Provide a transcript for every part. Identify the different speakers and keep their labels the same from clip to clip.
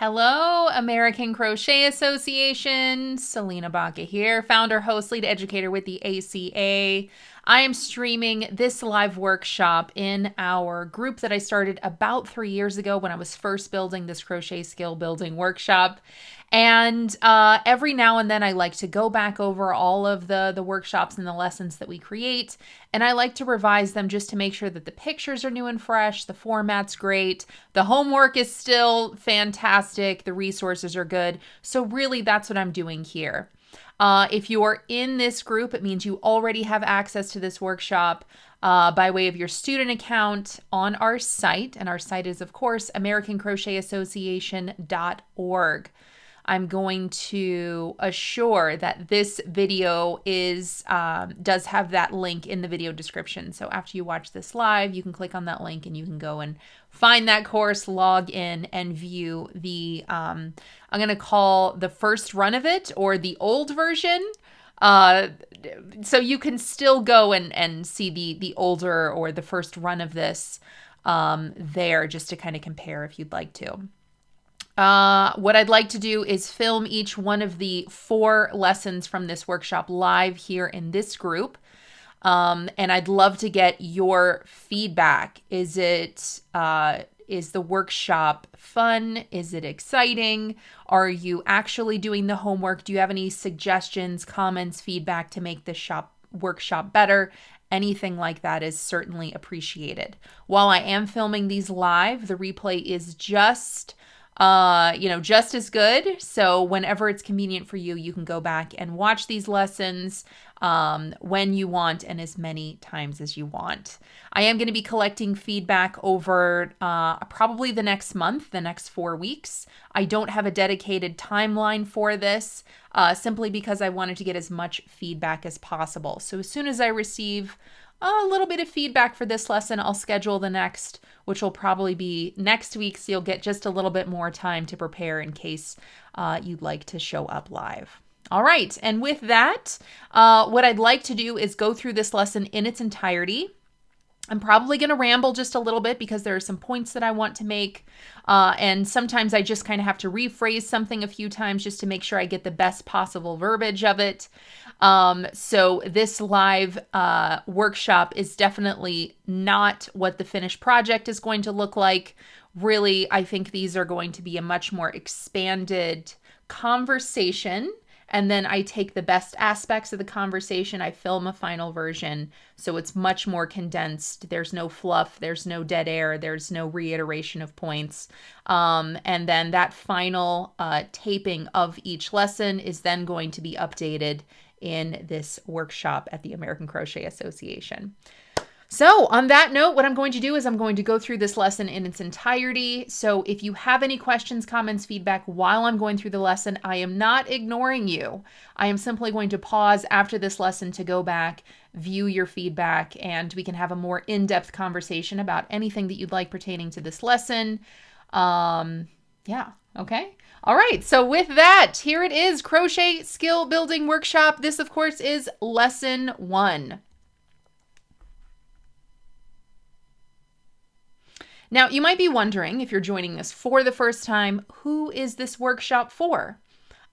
Speaker 1: Hello, American Crochet Association. Selena Baca here, founder, host, lead educator with the ACA. I am streaming this live workshop in our group that I started about 3 years ago when I was first building this crochet skill building workshop. And every now and then I like to go back over all of the workshops and the lessons that we create. And I like to revise them just to make sure that the pictures are new and fresh, the format's great, the homework is still fantastic, the resources are good. So really that's what I'm doing here. If you are in this group, it means you already have access to this workshop by way of your student account on our site. And our site is, of course, AmericanCrochetAssociation.org. I'm going to assure that this video does have that link in the video description. So after you watch this live, you can click on that link and you can go and find that course, log in, and view the, I'm going to call the first run of it or the old version. So you can still go and see the older or the first run of this there just to kind of compare if you'd like to. What I'd like to do is film each one of the 4 lessons from this workshop live here in this group. And I'd love to get your feedback. Is the workshop fun? Is it exciting? Are you actually doing the homework? Do you have any suggestions, comments, feedback to make this workshop better? Anything like that is certainly appreciated. While I am filming these live, the replay is just as good. So whenever it's convenient for you, you can go back and watch these lessons when you want and as many times as you want. I am going to be collecting feedback over probably the next month, the next 4 weeks. I don't have a dedicated timeline for this simply because I wanted to get as much feedback as possible. So as soon as I receive a little bit of feedback for this lesson, I'll schedule the next, which will probably be next week, so you'll get just a little bit more time to prepare in case you'd like to show up live. All right, and with that, what I'd like to do is go through this lesson in its entirety. I'm probably going to ramble just a little bit because there are some points that I want to make. And sometimes I just kind of have to rephrase something a few times just to make sure I get the best possible verbiage of it. So this live workshop is definitely not what the finished project is going to look like. Really, I think these are going to be a much more expanded conversation. And then I take the best aspects of the conversation, I film a final version, so it's much more condensed. There's no fluff, there's no dead air, there's no reiteration of points. And then that final taping of each lesson is then going to be updated in this workshop at the American Crochet Association. So on that note, what I'm going to do is I'm going to go through this lesson in its entirety. So if you have any questions, comments, feedback while I'm going through the lesson, I am not ignoring you. I am simply going to pause after this lesson to go back, view your feedback, and we can have a more in-depth conversation about anything that you'd like pertaining to this lesson. Yeah, okay. All right, so with that, here it is, Crochet Skill Building Workshop. This, of course, is Lesson 1. Now, you might be wondering, if you're joining this for the first time, who is this workshop for?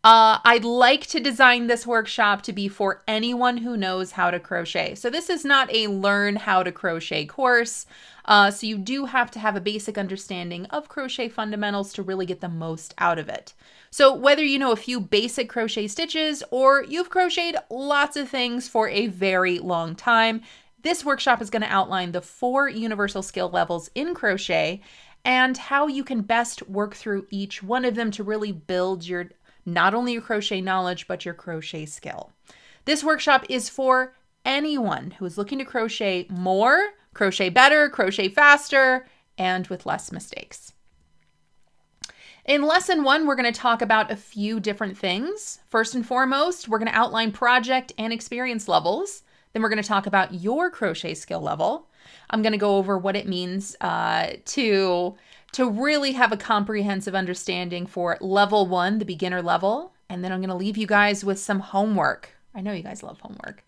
Speaker 1: I'd like to design this workshop to be for anyone who knows how to crochet. So this is not a learn how to crochet course. So you do have to have a basic understanding of crochet fundamentals to really get the most out of it. So whether you know a few basic crochet stitches or you've crocheted lots of things for a very long time, this workshop is going to outline the 4 universal skill levels in crochet and how you can best work through each one of them to really build not only your crochet knowledge, but your crochet skill. This workshop is for anyone who is looking to crochet more, crochet better, crochet faster, and with less mistakes. In Lesson 1, we're going to talk about a few different things. First and foremost, we're going to outline project and experience levels. Then we're going to talk about your crochet skill level. I'm going to go over what it means to really have a comprehensive understanding for level 1, the beginner level. And then I'm going to leave you guys with some homework. I know you guys love homework.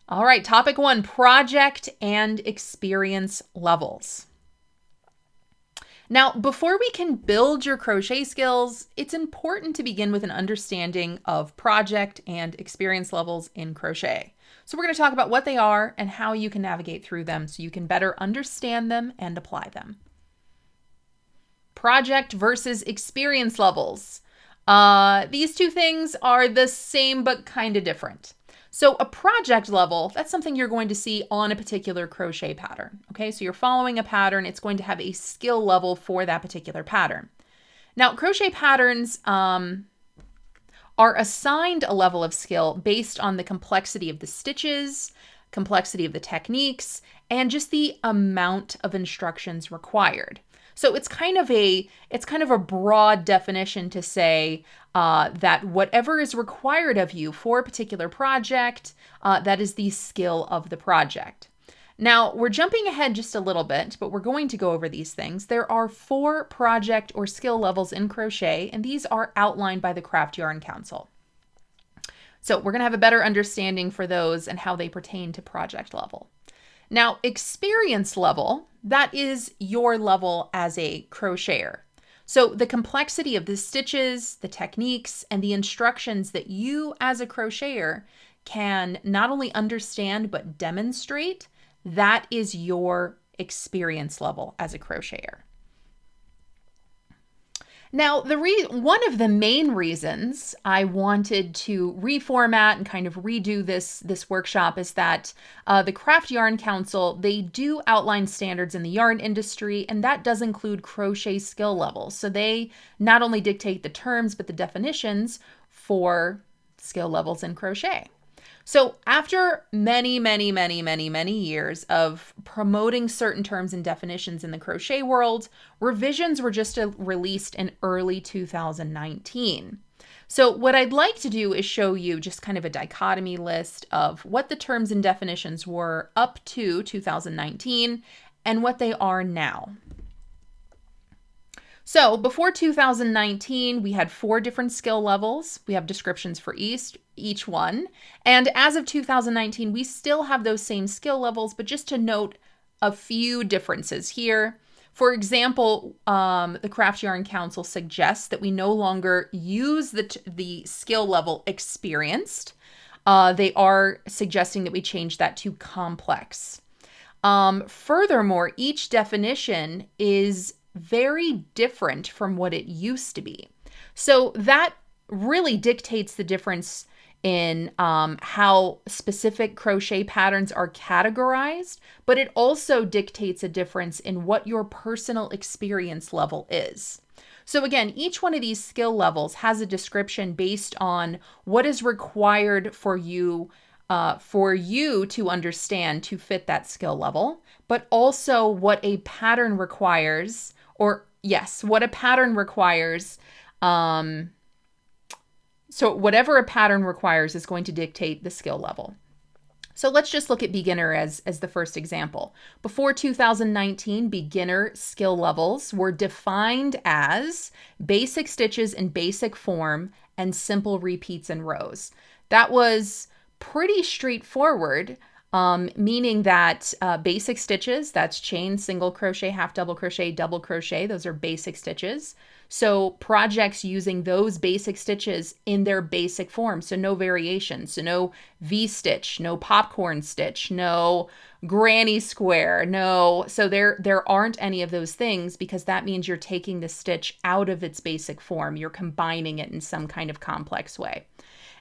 Speaker 1: All right, topic 1, project and experience levels. Now, before we can build your crochet skills, it's important to begin with an understanding of project and experience levels in crochet. So we're going to talk about what they are and how you can navigate through them so you can better understand them and apply them. Project versus experience levels. These two things are the same but kind of different. So a project level, that's something you're going to see on a particular crochet pattern. Okay, so you're following a pattern, it's going to have a skill level for that particular pattern. Now, crochet patterns are assigned a level of skill based on the complexity of the stitches, complexity of the techniques, and just the amount of instructions required. So it's kind of a broad definition to say that whatever is required of you for a particular project, that is the skill of the project. Now, we're jumping ahead just a little bit, but we're going to go over these things. There are 4 project or skill levels in crochet, and these are outlined by the Craft Yarn Council. So we're going to have a better understanding for those and how they pertain to project level. Now, experience level, that is your level as a crocheter. So the complexity of the stitches, the techniques, and the instructions that you as a crocheter can not only understand but demonstrate, that is your experience level as a crocheter. Now, one of the main reasons I wanted to reformat and kind of redo this workshop is that the Craft Yarn Council, they do outline standards in the yarn industry, and that does include crochet skill levels. So they not only dictate the terms, but the definitions for skill levels in crochet. So after many years of promoting certain terms and definitions in the crochet world, revisions were just released in early 2019. So what I'd like to do is show you just kind of a dichotomy list of what the terms and definitions were up to 2019 and what they are now. So before 2019, we had 4 different skill levels. We have descriptions for each one. And as of 2019, we still have those same skill levels, but just to note a few differences here. For example, the Craft Yarn Council suggests that we no longer use the skill level experienced. They are suggesting that we change that to complex. Furthermore, each definition is very different from what it used to be. So that really dictates the difference in how specific crochet patterns are categorized, but it also dictates a difference in what your personal experience level is. So again, each one of these skill levels has a description based on what is required for you to understand to fit that skill level, but also what a pattern requires, what a pattern requires. So whatever a pattern requires is going to dictate the skill level. So let's just look at beginner as the first example. Before 2019, beginner skill levels were defined as basic stitches in basic form and simple repeats and rows. That was pretty straightforward, meaning that basic stitches, that's chain, single crochet, half double crochet, those are basic stitches. So projects using those basic stitches in their basic form, so no variation, so no V-stitch, no popcorn stitch, no granny square, so there aren't any of those things, because that means you're taking the stitch out of its basic form, you're combining it in some kind of complex way.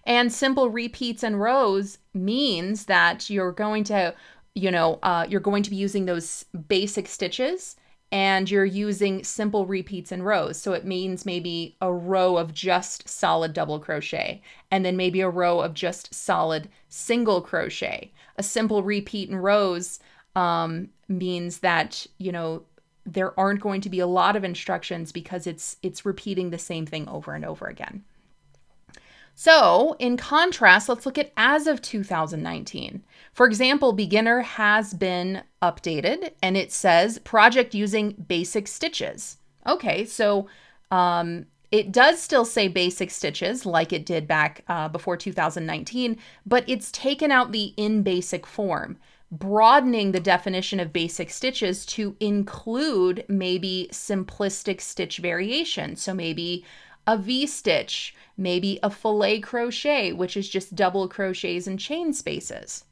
Speaker 1: And simple repeats and rows means that you're going to be using those basic stitches and you're using simple repeats and rows. So it means maybe a row of just solid double crochet and then maybe a row of just solid single crochet. A simple repeat and rows means that, there aren't going to be a lot of instructions because it's repeating the same thing over and over again. So in contrast, let's look at as of 2019. For example, beginner has been updated and it says project using basic stitches. Okay, so it does still say basic stitches like it did back before 2019, but it's taken out the in basic form. broadening the definition of basic stitches to include maybe simplistic stitch variation. So maybe a V-stitch, maybe a filet crochet, which is just double crochets and chain spaces.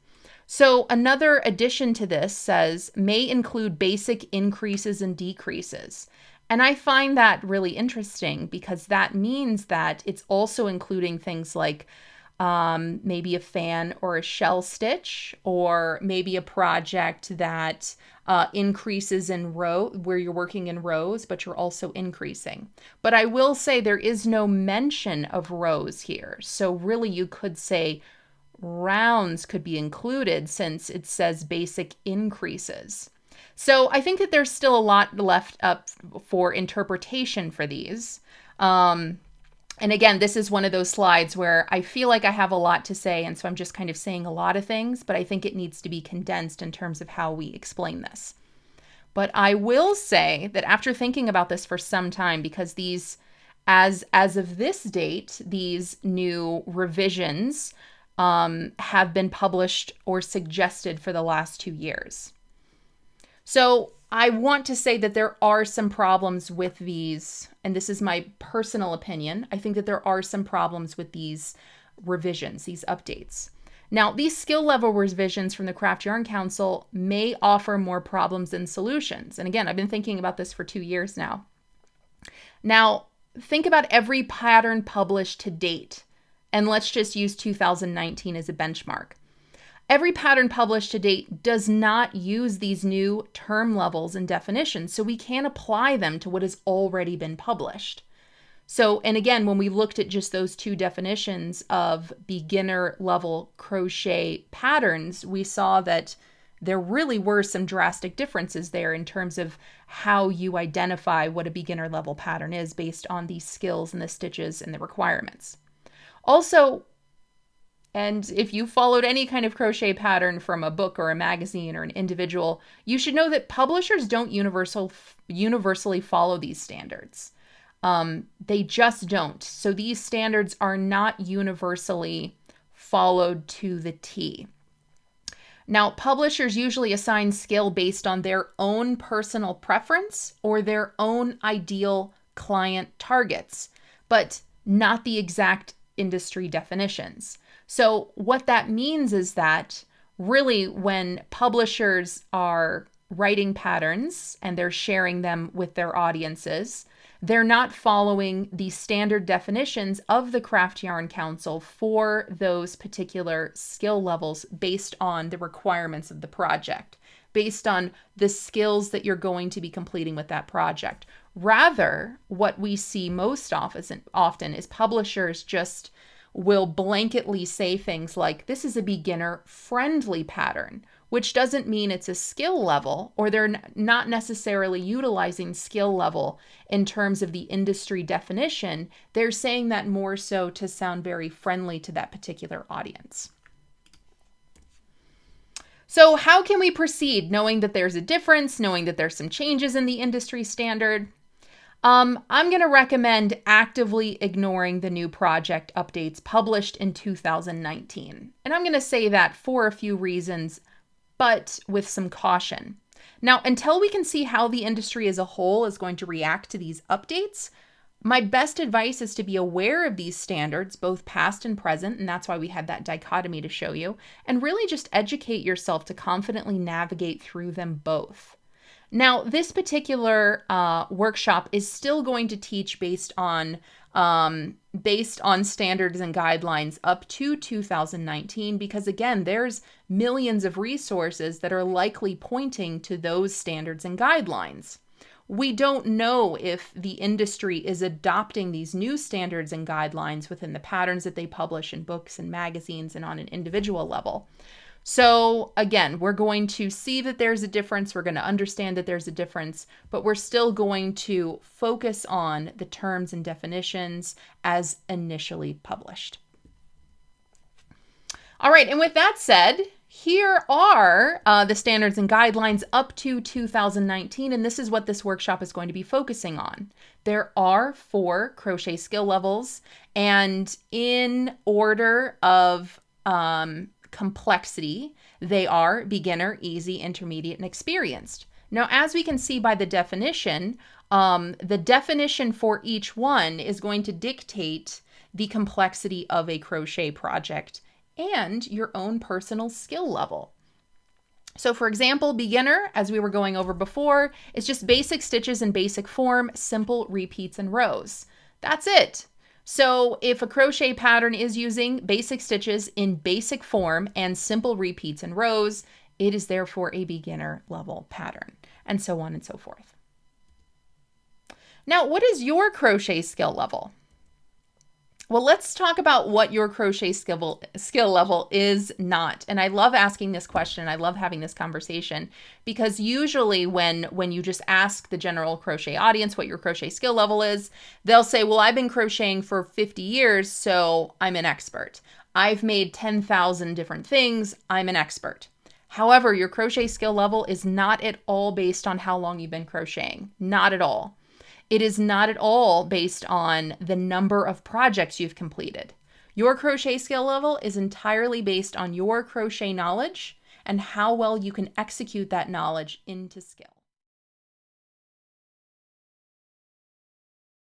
Speaker 1: So another addition to this says may include basic increases and decreases. And I find that really interesting because that means that it's also including things like maybe a fan or a shell stitch, or maybe a project that increases in row where you're working in rows, but you're also increasing. But I will say there is no mention of rows here. So really you could say rounds could be included since it says basic increases. So I think that there's still a lot left up for interpretation for these. And again, this is one of those slides where I feel like I have a lot to say, and so I'm just kind of saying a lot of things, but I think it needs to be condensed in terms of how we explain this. But I will say that after thinking about this for some time, because these, as of this date, these new revisions have been published or suggested for the last 2 years. So I want to say that there are some problems with these, and this is my personal opinion. I think that there are some problems with these revisions, these updates. Now, these skill level revisions from the Craft Yarn Council may offer more problems than solutions. And again, I've been thinking about this for 2 years now. Now, think about every pattern published to date, and let's just use 2019 as a benchmark. Every pattern published to date does not use these new term levels and definitions, so we can't apply them to what has already been published. So, and again, when we looked at just those 2 definitions of beginner level crochet patterns, we saw that there really were some drastic differences there in terms of how you identify what a beginner level pattern is based on the skills and the stitches and the requirements. Also, and if you followed any kind of crochet pattern from a book or a magazine or an individual, you should know that publishers don't universally follow these standards. They just don't. So these standards are not universally followed to the T. Now, publishers usually assign skill based on their own personal preference or their own ideal client targets, but not the exact industry definitions. So what that means is that really when publishers are writing patterns and they're sharing them with their audiences, they're not following the standard definitions of the Craft Yarn Council for those particular skill levels based on the requirements of the project, based on the skills that you're going to be completing with that project. Rather, what we see most often is publishers just will blanketly say things like, this is a beginner-friendly pattern, which doesn't mean it's a skill level, or they're not necessarily utilizing skill level in terms of the industry definition. They're saying that more so to sound very friendly to that particular audience. So how can we proceed knowing that there's a difference, knowing that there's some changes in the industry standard? I'm going to recommend actively ignoring the new project updates published in 2019. And I'm going to say that for a few reasons, but with some caution. Now, until we can see how the industry as a whole is going to react to these updates, my best advice is to be aware of these standards, both past and present, and that's why we had that dichotomy to show you, and really just educate yourself to confidently navigate through them both. Now, this particular workshop is still going to teach based on standards and guidelines up to 2019, because again, there's millions of resources that are likely pointing to those standards and guidelines. We don't know if the industry is adopting these new standards and guidelines within the patterns that they publish in books and magazines and on an individual level. So again, we're going to see that there's a difference. We're going to understand that there's a difference, but we're still going to focus on the terms and definitions as initially published. All right, and with that said, here are the standards and guidelines up to 2019, and this is what this workshop is going to be focusing on. There are 4 crochet skill levels, and in order of complexity, they are beginner, easy, intermediate, and experienced. Now, as we can see by the definition for each one is going to dictate the complexity of a crochet project and your own personal skill level. So for example, beginner, as we were going over before, is just basic stitches in basic form, simple repeats and rows. That's it. So if a crochet pattern is using basic stitches in basic form and simple repeats and rows, it is therefore a beginner level pattern, and so on and so forth. Now, what is your crochet skill level? Well, let's talk about what your crochet skill level is not. And I love asking this question. I love having this conversation because usually when you just ask the general crochet audience what your crochet skill level is, they'll say, well, I've been crocheting for 50 years, so I'm an expert. I've made 10,000 different things. I'm an expert. However, your crochet skill level is not at all based on how long you've been crocheting. Not at all. It is not at all based on the number of projects you've completed. Your crochet skill level is entirely based on your crochet knowledge and how well you can execute that knowledge into skill.